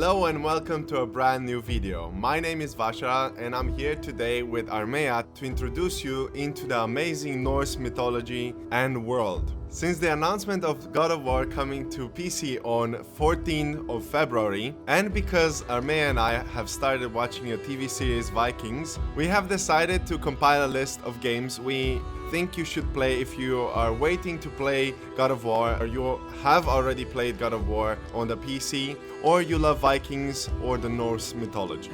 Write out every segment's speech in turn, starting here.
Hello and welcome to a brand new video. My name is Vashara and I'm here today with Armea to introduce you into the amazing Norse mythology and world. Since the announcement of God of War coming to PC on 14th of February, and because Armea and I have started watching a TV series Vikings, we have decided to compile a list of games we think you should play if you are waiting to play God of War, or you have already played God of War on the PC, or you love Vikings or the Norse mythology.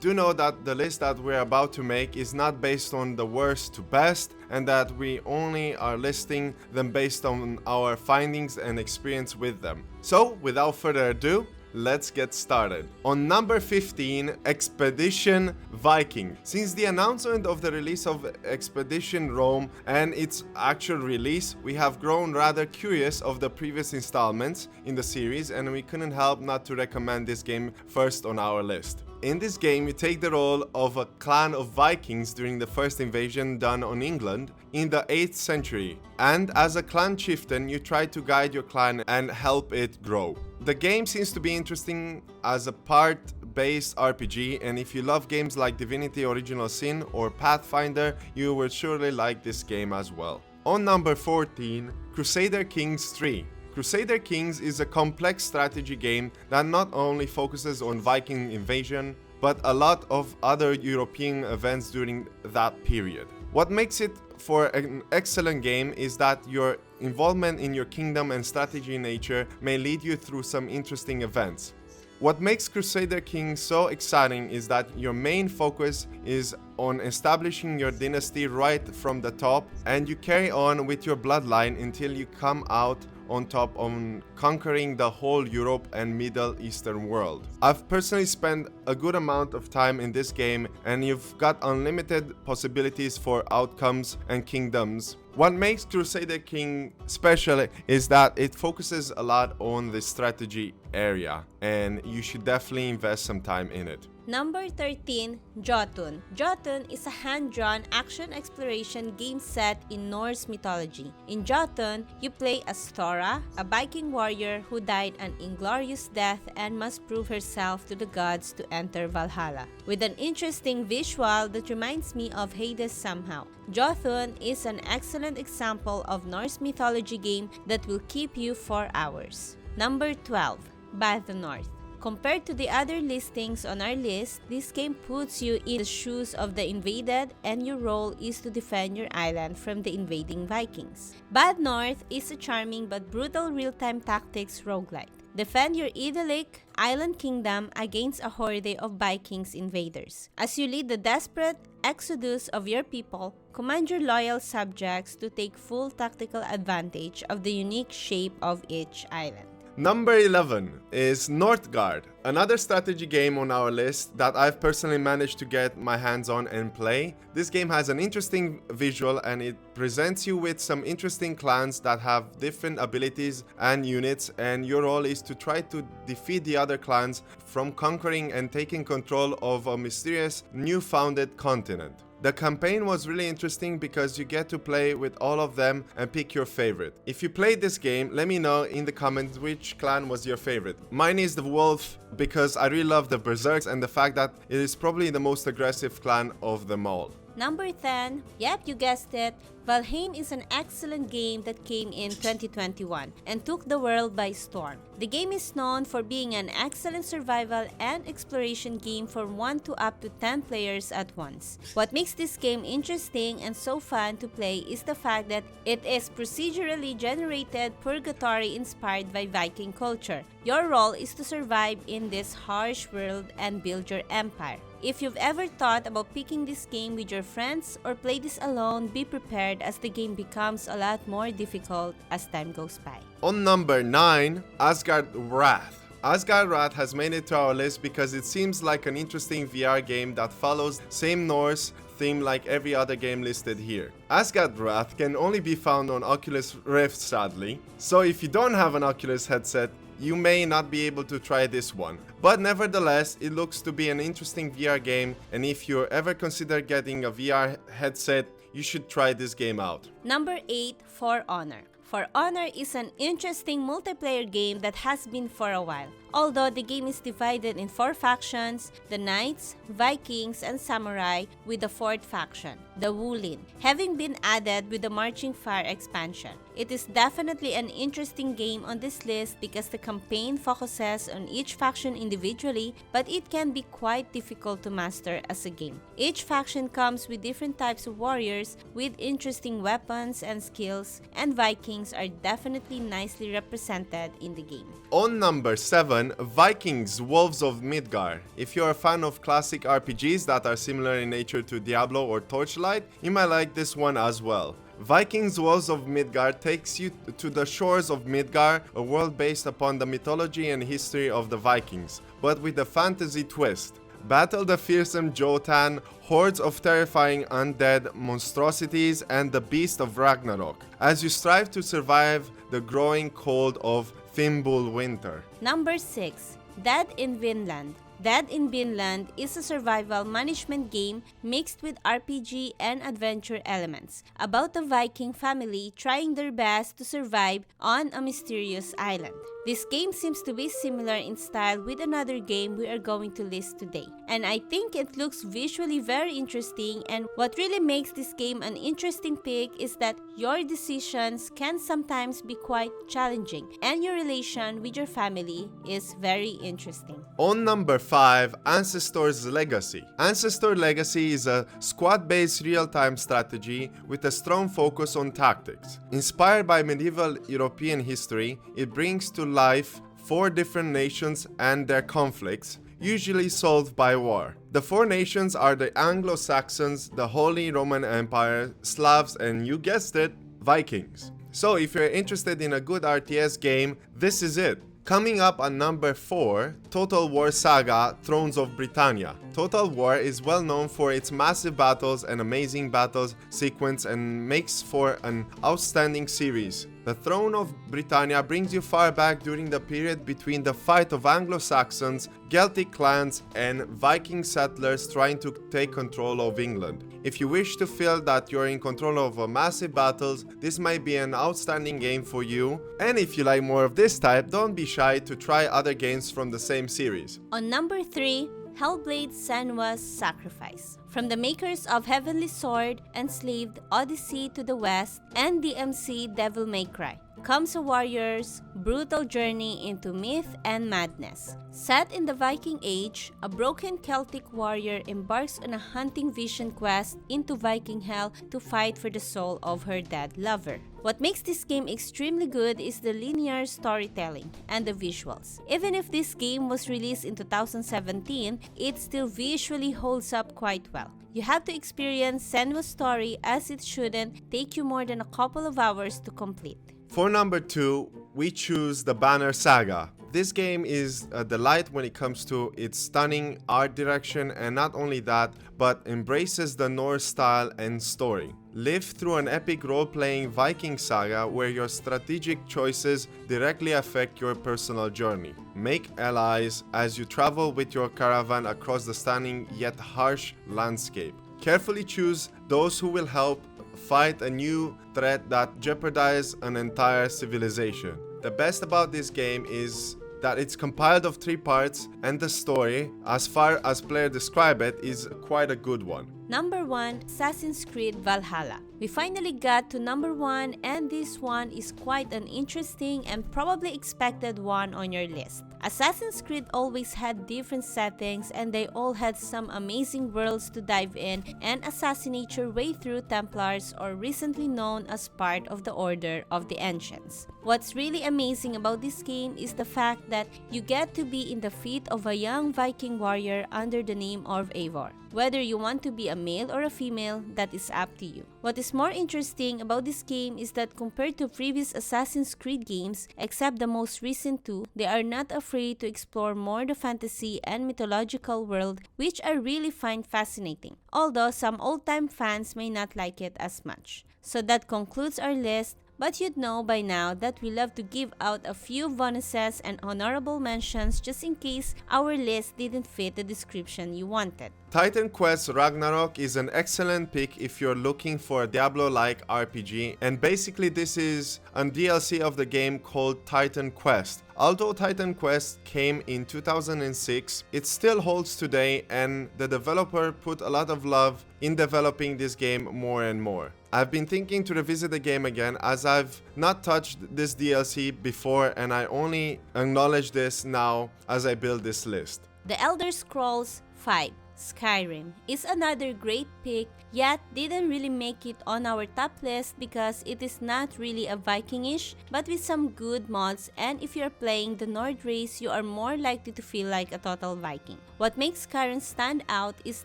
Do know that the list that we're about to make is not based on the worst to best, and that we only are listing them based on our findings and experience with them. So, without further ado, let's get started. On number 15, Expedition Viking. Since the announcement of the release of Expedition Rome and its actual release, we have grown rather curious of the previous installments in the series, and we couldn't help not to recommend this game first on our list. In this game, you take the role of a clan of Vikings during the first invasion done on England in the 8th century. And as a clan chieftain, you try to guide your clan and help it grow. The game seems to be interesting as a part-based RPG, and if you love games like Divinity Original Sin or Pathfinder, you will surely like this game as well. On number 14, Crusader Kings III. Crusader Kings is a complex strategy game that not only focuses on Viking invasion, but a lot of other European events during that period. What makes it for an excellent game is that your involvement in your kingdom and strategy nature may lead you through some interesting events. What makes Crusader Kings so exciting is that your main focus is on establishing your dynasty right from the top, and you carry on with your bloodline until you come out on top on conquering the whole Europe and Middle Eastern world. I've personally spent a good amount of time in this game, and you've got unlimited possibilities for outcomes and kingdoms. What makes Crusader King special is that it focuses a lot on the strategy area, and you should definitely invest some time in it. Number 13, Jotun. Jotun is a hand-drawn action exploration game set in Norse mythology. In Jotun, you play as Thora, a Viking warrior who died an inglorious death and must prove herself to the gods to enter Valhalla. With an interesting visual that reminds me of Hades somehow. Jotun is an excellent example of Norse mythology game that will keep you for hours. Number 12, Bannerlord. Compared to the other listings on our list, this game puts you in the shoes of the invaded, and your role is to defend your island from the invading Vikings. Bannerlord is a charming but brutal real-time tactics roguelike. Defend your idyllic island kingdom against a horde of Vikings invaders. As you lead the desperate exodus of your people, command your loyal subjects to take full tactical advantage of the unique shape of each island. Number 11 is Northgard, another strategy game on our list that I've personally managed to get my hands on and play. This game has an interesting visual, and it presents you with some interesting clans that have different abilities and units, and your role is to try to defeat the other clans from conquering and taking control of a mysterious new founded continent. The campaign was really interesting because you get to play with all of them and pick your favorite. If you played this game, let me know in the comments which clan was your favorite. Mine is the Wolf because I really love the Berserks and the fact that it is probably the most aggressive clan of them all. Number 10, yep, you guessed it, Valheim is an excellent game that came in 2021 and took the world by storm. The game is known for being an excellent survival and exploration game for 1 to up to 10 players at once. What makes this game interesting and so fun to play is the fact that it is procedurally generated purgatory inspired by Viking culture. Your role is to survive in this harsh world and build your empire. If you've ever thought about picking this game with your friends or play this alone, be prepared as the game becomes a lot more difficult as time goes by. On number 9, Asgard Wrath. Asgard Wrath has made it to our list because it seems like an interesting VR game that follows same Norse theme like every other game listed here. Asgard Wrath can only be found on Oculus Rift sadly, so if you don't have an Oculus headset, you may not be able to try this one. But nevertheless, it looks to be an interesting VR game, and if you ever consider getting a VR headset, you should try this game out. Number 8, For Honor. For Honor is an interesting multiplayer game that has been for a while. Although the game is divided in 4 factions, the Knights, Vikings, and Samurai, with the 4th faction, the Wulin, having been added with the Marching Fire expansion. It is definitely an interesting game on this list because the campaign focuses on each faction individually, but it can be quite difficult to master as a game. Each faction comes with different types of warriors with interesting weapons and skills, and Vikings are definitely nicely represented in the game. On number 7, Vikings, Wolves of Midgard. If you're a fan of classic RPGs that are similar in nature to Diablo or Torchlight, you might like this one as well. Vikings, Wolves of Midgard takes you to the shores of Midgard, a world based upon the mythology and history of the Vikings, but with a fantasy twist. Battle the fearsome Jotun, hordes of terrifying undead monstrosities, and the beast of Ragnarök, as you strive to survive the growing cold of Fimbulwinter. Number 6, Dead in Vinland. Dead in Vinland is a survival management game mixed with RPG and adventure elements about a Viking family trying their best to survive on a mysterious island. This game seems to be similar in style with another game we are going to list today, and I think it looks visually very interesting, and what really makes this game an interesting pick is that your decisions can sometimes be quite challenging, and your relation with your family is very interesting. On number 5, Ancestor's Legacy. Ancestor Legacy is a squad-based real-time strategy with a strong focus on tactics. Inspired by medieval European history, it brings to life 4 different nations and their conflicts, usually solved by war. The 4 nations are the Anglo-Saxons, the Holy Roman Empire, Slavs, and you guessed it, Vikings. So if you're interested in a good RTS game, this is it. Coming up on number 4, Total War Saga, Thrones of Britannia. Total War is well known for its massive battles and amazing battles sequence and makes for an outstanding series. The Throne of Britannia brings you far back during the period between the fight of Anglo-Saxons, Celtic clans, and Viking settlers trying to take control of England. If you wish to feel that you're in control of massive battles, this might be an outstanding game for you. And if you like more of this type, don't be shy to try other games from the same series. On number 3, Hellblade: Senua's Sacrifice. From the makers of Heavenly Sword, Enslaved, Odyssey to the West, and DMC Devil May Cry, comes a warrior's brutal journey into myth and madness. Set in the Viking Age, a broken Celtic warrior embarks on a hunting vision quest into Viking hell to fight for the soul of her dead lover. What makes this game extremely good is the linear storytelling and the visuals. Even if this game was released in 2017, it still visually holds up quite well. You have to experience Senua's story, as it shouldn't take you more than a couple of hours to complete. For number 2, we choose the Banner Saga. This game is a delight when it comes to its stunning art direction, and not only that, but embraces the Norse style and story. Live through an epic role-playing Viking saga where your strategic choices directly affect your personal journey. Make allies as you travel with your caravan across the stunning yet harsh landscape. Carefully choose those who will help fight a new threat that jeopardizes an entire civilization. The best about this game is that it's compiled of 3 parts, and the story, as far as players describe it, is quite a good one. Number 1, Assassin's Creed Valhalla. We finally got to number 1, and this one is quite an interesting and probably expected one on your list. Assassin's Creed always had different settings, and they all had some amazing worlds to dive in and assassinate your way through Templars, or recently known as part of the Order of the Ancients. What's really amazing about this game is the fact that you get to be in the feet of a young Viking warrior under the name of Eivor. Whether you want to be a male or a female, that is up to you. What is more interesting about this game is that compared to previous Assassin's Creed games, except the most recent 2, they are not afraid to explore more the fantasy and mythological world, which I really find fascinating, although some old-time fans may not like it as much. So that concludes our list. but you'd know by now that we love to give out a few bonuses and honorable mentions just in case our list didn't fit the description you wanted. Titan Quest Ragnarök is an excellent pick if you're looking for a Diablo-like RPG, and basically this is a DLC of the game called Titan Quest. Although Titan Quest came in 2006, it still holds today, and the developer put a lot of love in developing this game more and more. I've been thinking to revisit the game again as I've not touched this DLC before, and I only acknowledge this now as I build this list. The Elder Scrolls V Skyrim is another great pick, yet didn't really make it on our top list because it is not really a Viking-ish, but with some good mods, and if you're playing the Nord race, you are more likely to feel like a total Viking. What makes Skyrim stand out is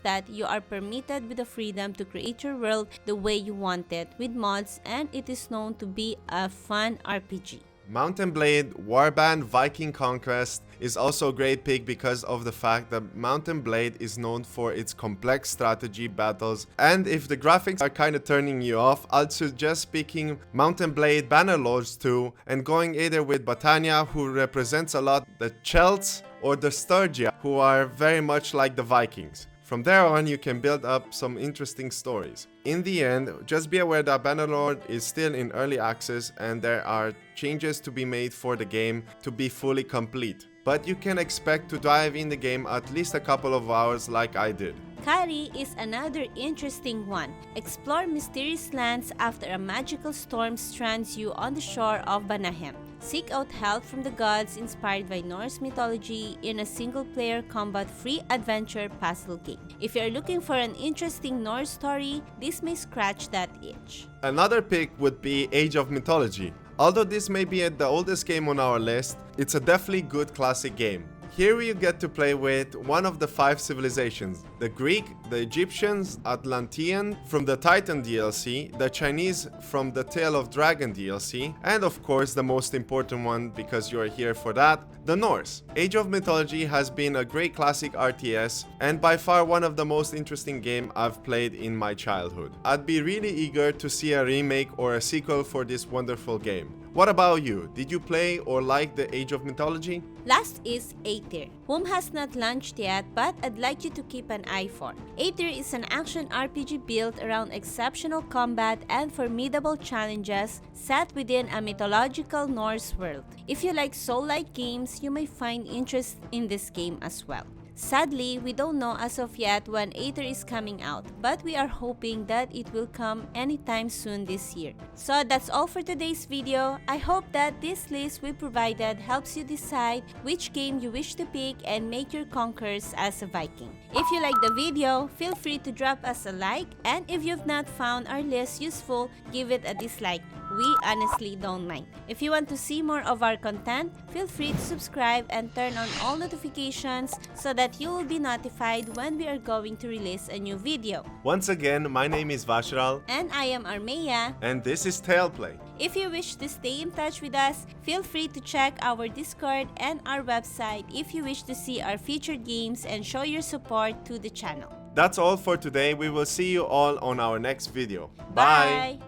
that you are permitted with the freedom to create your world the way you want it with mods, and it is known to be a fun RPG. Mount & Blade Warband Viking Conquest is also a great pick because of the fact that Mount & Blade is known for its complex strategy battles, and if the graphics are kinda turning you off, I'd suggest picking Mount & Blade Bannerlords 2 and going either with Britannia, who represents a lot the Celts, or the Sturgia, who are very much like the Vikings. From there on, you can build up some interesting stories. In the end, just be aware that Bannerlord is still in early access and there are changes to be made for the game to be fully complete. But you can expect to dive in the game at least a couple of hours like I did. Kari is another interesting one. Explore mysterious lands after a magical storm strands you on the shore of Valheim. Seek out help from the gods inspired by Norse mythology in a single-player combat-free adventure puzzle game. If you're looking for an interesting Norse story, this may scratch that itch. Another pick would be Age of Mythology. Although this may be the oldest game on our list, it's a definitely good classic game. Here you get to play with one of the 5 civilizations: the Greek, the Egyptians, Atlantean from the Titan DLC, the Chinese from the Tale of Dragon DLC, and of course the most important one because you're here for that, the Norse. Age of Mythology has been a great classic RTS and by far one of the most interesting games I've played in my childhood. I'd be really eager to see a remake or a sequel for this wonderful game. What about you? Did you play or like the Age of Mythology? Last is EITR, whom has not launched yet, but I'd like you to keep an eye for. EITR is an action RPG built around exceptional combat and formidable challenges set within a mythological Norse world. If you like soul-like games, you may find interest in this game as well. Sadly, we don't know as of yet when EITR is coming out, but we are hoping that it will come anytime soon this year. So that's all for today's video. I hope that this list we provided helps you decide which game you wish to pick and make your conquers as a Viking. If you like the video, feel free to drop us a like, and if you've not found our list useful, give it a dislike. We honestly don't mind. If you want to see more of our content, feel free to subscribe and turn on all notifications so that you will be notified when we are going to release a new video. Once again, my name is Vashral. And I am Armea. And this is Taleplay. If you wish to stay in touch with us, feel free to check our Discord and our website if you wish to see our featured games and show your support to the channel. That's all for today. We will see you all on our next video. Bye!